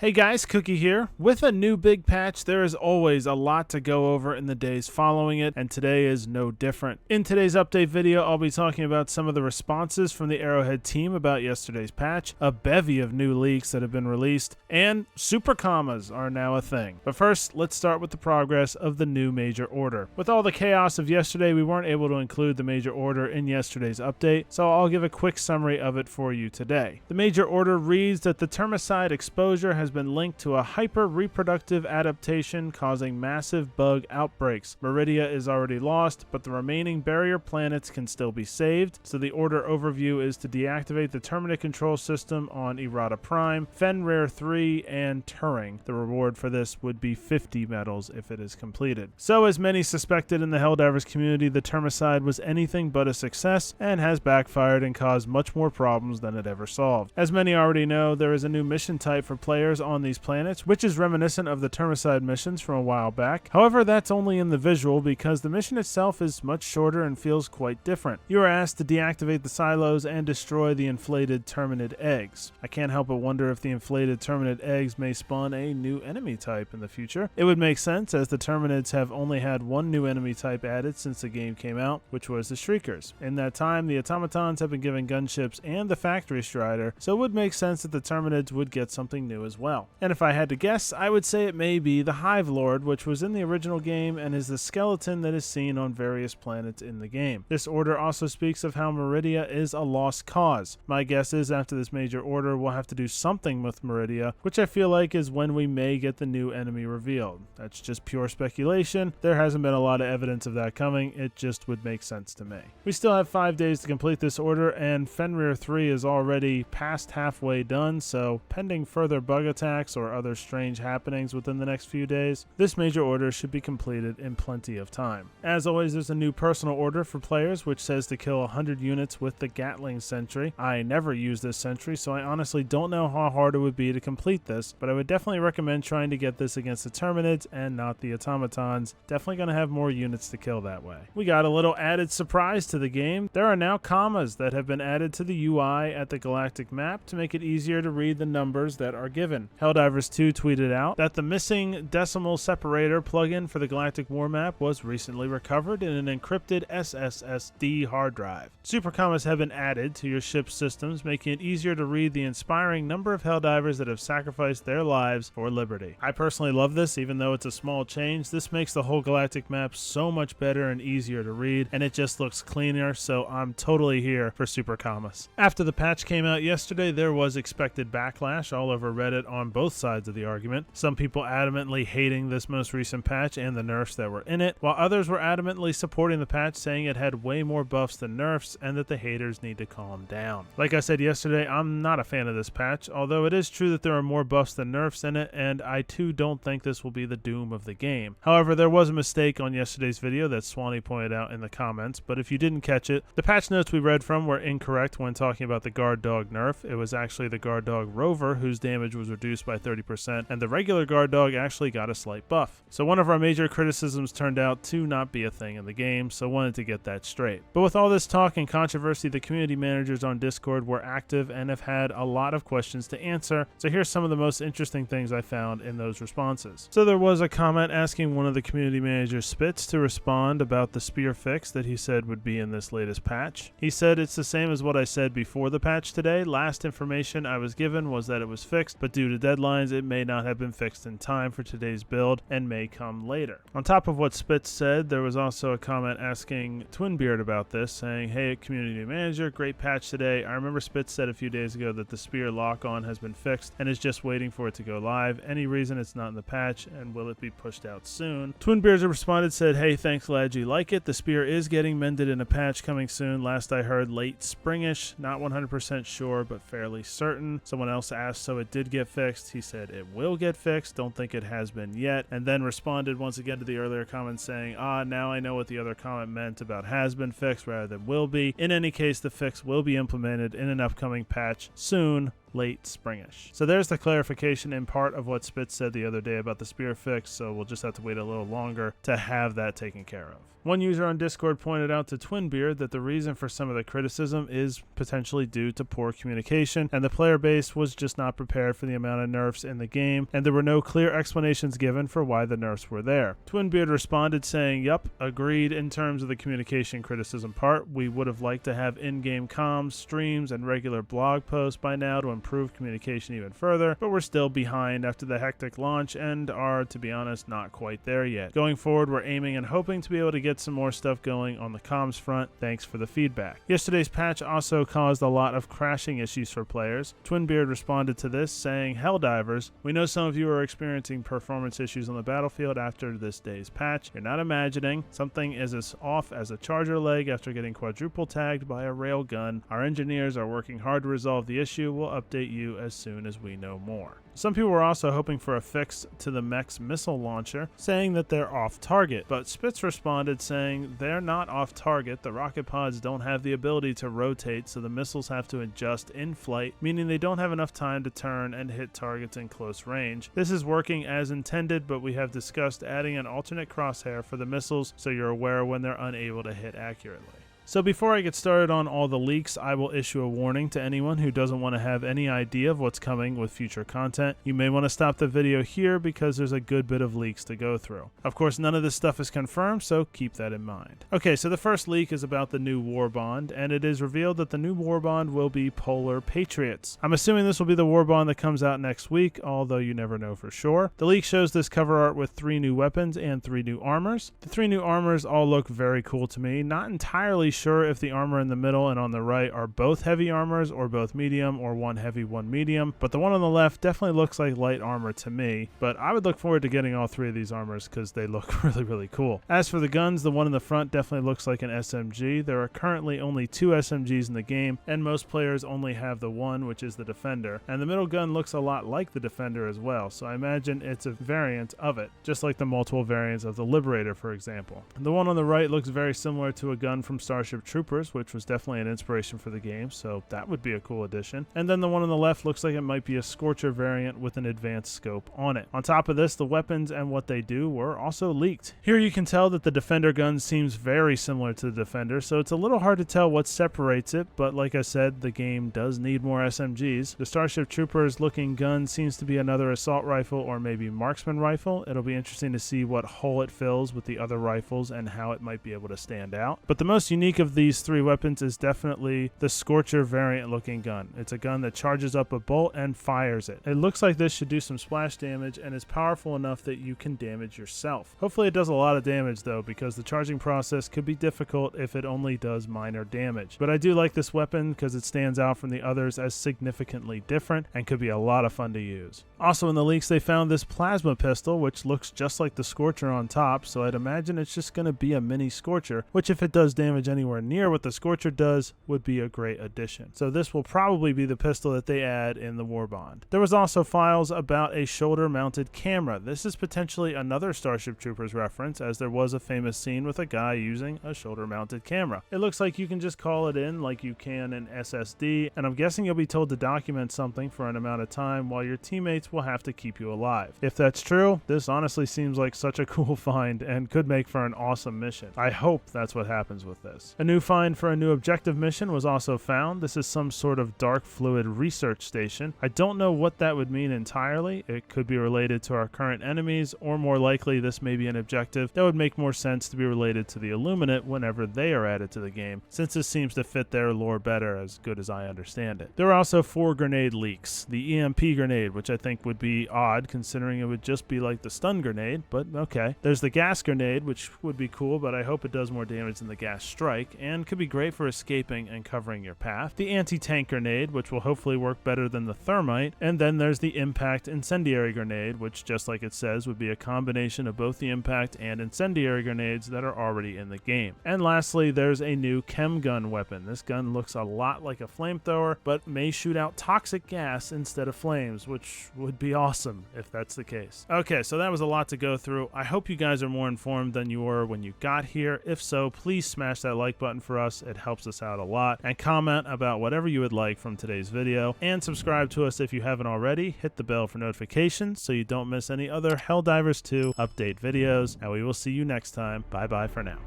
Hey guys, Cookie here. With a new big patch, there is always a lot to go over in the days following it, and today is no different. In today's update video, I'll be talking about some of the responses from the Arrowhead team about yesterday's patch, a bevy of new leaks that have been released, and super commas are now a thing. But first, let's start with the progress of the new major order. With all the chaos of yesterday, we weren't able to include the major order in yesterday's update, so I'll give a quick summary of it for you today. The major order reads that the termicide exposure has been linked to a hyper-reproductive adaptation causing massive bug outbreaks. Meridia is already lost, but the remaining barrier planets can still be saved, so the order overview is to deactivate the Terminate control system on Errata Prime, Fenrir 3, and Turing. The reward for this would be 50 medals if it is completed. So as many suspected in the Helldivers community, the termicide was anything but a success and has backfired and caused much more problems than it ever solved. As many already know, there is a new mission type for players on these planets, which is reminiscent of the termicide missions from a while back. However, that's only in the visual because the mission itself is much shorter and feels quite different. You are asked to deactivate the silos and destroy the inflated terminid eggs. I can't help but wonder if the inflated terminid eggs may spawn a new enemy type in the future. It would make sense as the terminids have only had one new enemy type added since the game came out, which was the Shriekers. In that time, the automatons have been given gunships and the factory strider, so it would make sense that the terminids would get something new as well. And if I had to guess, I would say it may be the Hive Lord, which was in the original game and is the skeleton that is seen on various planets in the game. This order also speaks of how Meridia is a lost cause. My guess is after this major order, we'll have to do something with Meridia, which I feel like is when we may get the new enemy revealed. That's just pure speculation. There hasn't been a lot of evidence of that coming. It just would make sense to me. We still have 5 days to complete this order, and Fenrir 3 is already past halfway done, so pending further bug attacks or other strange happenings within the next few days, this major order should be completed in plenty of time. As always, there's a new personal order for players which says to kill 100 units with the Gatling Sentry. I never use this sentry, so I honestly don't know how hard it would be to complete this, but I would definitely recommend trying to get this against the Terminids and not the automatons. Definitely going to have more units to kill that way. We got a little added surprise to the game. There are now commas that have been added to the UI at the galactic map to make it easier to read the numbers that are given. Helldivers 2 tweeted out that the missing decimal separator plugin for the Galactic War map was recently recovered in an encrypted SSSD hard drive. Super commas have been added to your ship's systems, making it easier to read the inspiring number of Helldivers that have sacrificed their lives for liberty. I personally love this, even though it's a small change. This makes the whole Galactic map so much better and easier to read, and it just looks cleaner, so I'm totally here for super commas. After the patch came out yesterday, there was expected backlash all over Reddit on both sides of the argument. Some people adamantly hating this most recent patch and the nerfs that were in it, while others were adamantly supporting the patch, saying it had way more buffs than nerfs and that the haters need to calm down. Like I said yesterday, I'm not a fan of this patch, although it is true that there are more buffs than nerfs in it, and I too don't think this will be the doom of the game. However, there was a mistake on yesterday's video that Swanee pointed out in the comments, but if you didn't catch it, the patch notes we read from were incorrect when talking about the guard dog nerf. It was actually the guard dog Rover whose damage was reduced by 30%, and the regular guard dog actually got a slight buff. So one of our major criticisms turned out to not be a thing in the game, so wanted to get that straight. But with all this talk and controversy, the community managers on Discord were active and have had a lot of questions to answer, so here's some of the most interesting things I found in those responses. So there was a comment asking one of the community managers, Spitz, to respond about the spear fix that he said would be in this latest patch. He said, "It's the same as what I said before the patch today. Last information I was given was that it was fixed, but due to deadlines it may not have been fixed in time for today's build and may come later." On top of what Spitz said, there was also a comment asking Twinbeard about this, saying, "Hey, community manager, great patch today. I remember Spitz said a few days ago that the spear lock-on has been fixed and is just waiting for it to go live. Any reason it's not in the patch, and will it be pushed out soon?" Twinbeard responded, said, "Hey, thanks, glad you like it. The spear is getting mended in a patch coming soon. Last I heard, late springish. Not 100% sure, but fairly certain." Someone else asked, "So it did get fixed?" He said, "It will get fixed. Don't think it has been yet." And then responded once again to the earlier comment saying, now I know what the other comment meant about has been fixed rather than will be. In any case, the fix will be implemented in an upcoming patch soon. late springish. So there's the clarification in part of what Spitz said the other day about the spear fix, so we'll just have to wait a little longer to have that taken care of. One user on Discord pointed out to Twinbeard that the reason for some of the criticism is potentially due to poor communication, and the player base was just not prepared for the amount of nerfs in the game, and there were no clear explanations given for why the nerfs were there. Twinbeard responded saying, "Yup, agreed in terms of the communication criticism part. We would have liked to have in-game comms, streams, and regular blog posts by now to improve communication even further, but we're still behind after the hectic launch and are, to be honest, not quite there yet. Going forward, we're aiming and hoping to be able to get some more stuff going on the comms front. Thanks for the feedback." Yesterday's patch also caused a lot of crashing issues for players. Twinbeard responded to this saying, "Helldivers, we know some of you are experiencing performance issues on the battlefield after this day's patch. You're not imagining. Something is as off as a charger leg after getting quadruple tagged by a rail gun. Our engineers are working hard to resolve the issue. We'll update you as soon as we know more." Some people were also hoping for a fix to the mech's missile launcher, saying that they're off target, but Spitz responded saying they're not off target. The rocket pods don't have the ability to rotate, so the missiles have to adjust in flight, meaning they don't have enough time to turn and hit targets in close range. This is working as intended, but we have discussed adding an alternate crosshair for the missiles so you're aware when they're unable to hit accurately. So before I get started on all the leaks, I will issue a warning to anyone who doesn't want to have any idea of what's coming with future content. You may want to stop the video here because there's a good bit of leaks to go through. Of course, none of this stuff is confirmed, so keep that in mind. Okay, so the first leak is about the new war bond, and it is revealed that the new war bond will be Polar Patriots. I'm assuming this will be the war bond that comes out next week, although you never know for sure. The leak shows this cover art with 3 new weapons and 3 new armors. The 3 new armors all look very cool to me. Not entirely sure if the armor in the middle and on the right are both heavy armors or both medium or one heavy, one medium, but the one on the left definitely looks like light armor to me, but I would look forward to getting all 3 of these armors because they look really cool. As for the guns, the one in the front definitely looks like an SMG. There are currently only 2 SMGs in the game, and most players only have the one, which is the Defender, and the middle gun looks a lot like the Defender as well, so I imagine it's a variant of it, just like the multiple variants of the Liberator, for example. The one on the right looks very similar to a gun from Starship Troopers, which was definitely an inspiration for the game, so that would be a cool addition. And then the one on the left looks like it might be a Scorcher variant with an advanced scope on it. On top of this, the weapons and what they do were also leaked. Here you can tell that the Defender gun seems very similar to the Defender, so it's a little hard to tell what separates it, but like I said, the game does need more SMGs. The Starship Troopers looking gun seems to be another assault rifle or maybe marksman rifle. It'll be interesting to see what hole it fills with the other rifles and how it might be able to stand out. But the most unique of these 3 weapons is definitely the Scorcher variant looking gun. It's a gun that charges up a bolt and fires it. It looks like this should do some splash damage and is powerful enough that you can damage yourself. Hopefully it does a lot of damage though, because the charging process could be difficult if it only does minor damage. But I do like this weapon because it stands out from the others as significantly different and could be a lot of fun to use. Also in the leaks they found this plasma pistol which looks just like the Scorcher on top, so I'd imagine it's just going to be a mini Scorcher, which if it does damage anywhere near what the Scorcher does would be a great addition. So this will probably be the pistol that they add in the war bond. There was also files about a shoulder mounted camera. This is potentially another Starship Troopers reference, as there was a famous scene with a guy using a shoulder mounted camera. It looks like you can just call it in like you can an SSD, and I'm guessing you'll be told to document something for an amount of time while your teammates will have to keep you alive. If that's true, this honestly seems like such a cool find and could make for an awesome mission. I hope that's what happens with this. A new find for a new objective mission was also found. This is some sort of dark fluid research station. I don't know what that would mean entirely. It could be related to our current enemies, or more likely this may be an objective that would make more sense to be related to the Illuminate whenever they are added to the game, since this seems to fit their lore better as good as I understand it. There are also 4 grenade leaks. The EMP grenade, which I think would be odd considering it would just be like the stun grenade, but okay. There's the gas grenade, which would be cool, but I hope it does more damage than the gas strike, and could be great for escaping and covering your path. The anti-tank grenade, which will hopefully work better than the thermite, and then there's the impact incendiary grenade, which just like it says would be a combination of both the impact and incendiary grenades that are already in the game. And lastly, there's a new chem gun weapon. This gun looks a lot like a flamethrower, but may shoot out toxic gas instead of flames, which would be awesome if that's the case. Okay, so that was a lot to go through. I hope you guys are more informed than you were when you got here. If so, please smash that like like button for us. It helps us out a lot. And comment about whatever you would like from today's video. And subscribe to us if you haven't already. Hit the bell for notifications so you don't miss any other Helldivers 2 update videos. And we will see you next time. Bye bye for now.